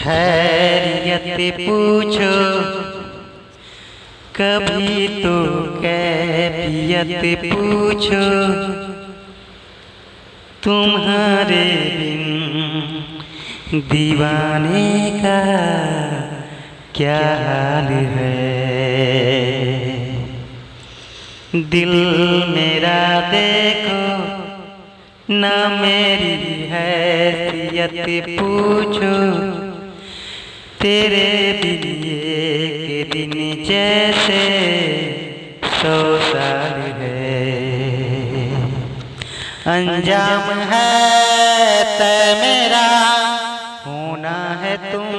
खैरियत पूछो कभी तो कैफियत पूछो, तुम्हारे बिन दीवाने का क्या हाल है। दिल मेरा देखो ना मेरी हैसियत पूछो, तेरे दिए के दिन जैसे 100 साल है। अंजाम है तय मेरा, होना है तुम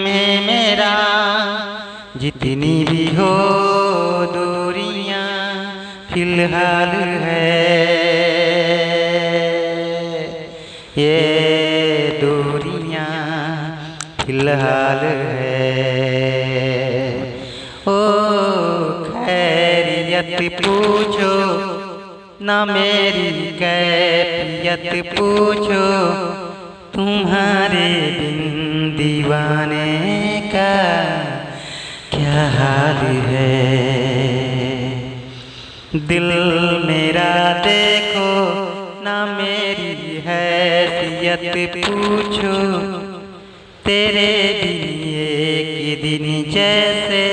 में मेरा, जितनी भी हो दूरियां फिलहाल है। ये दूरियां फिलहाल है। ओ खैरियत पूछो ना मेरी कैफियत पूछो, तुम्हारे बिन दीवाने का क्या हाल है। दिल मेरा देखो ना मेरी हैसियत पूछो, तेरे दिए के दिन जैसे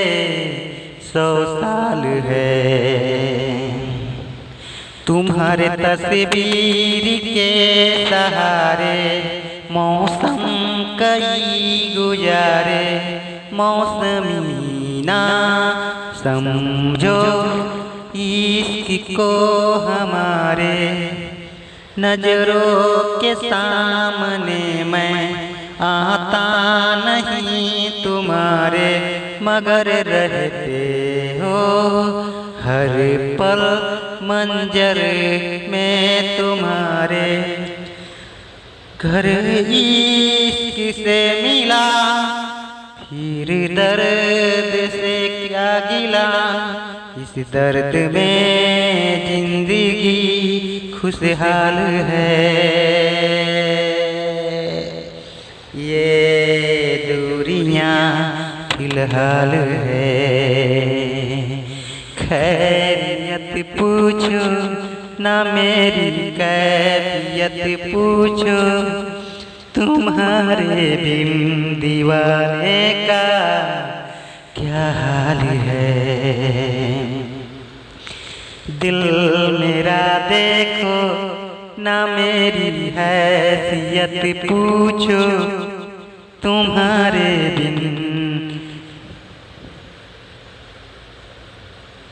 100 साल है। तुम्हारे तस्वीर के सहारे मौसम कई गुजारे, मौसमी ना समझो इश्क को हमारे, नजरों के सामने मैं आता नहीं तुम्हारे, मगर रहते हो हर पल मंजर में तुम्हारे। घर इश्क से मिला फिर दर्द से क्या गिला, इस दर्द में जिंदगी खुशहाल है। ये दूरियां फिलहाल है। खैरियत पूछो ना मेरी कैफियत पूछो, तुम्हारे बिन दीवाने का क्या हाल है। दिल मेरा देखो ना मेरी हैसियत पूछो, तुम्हारे बिन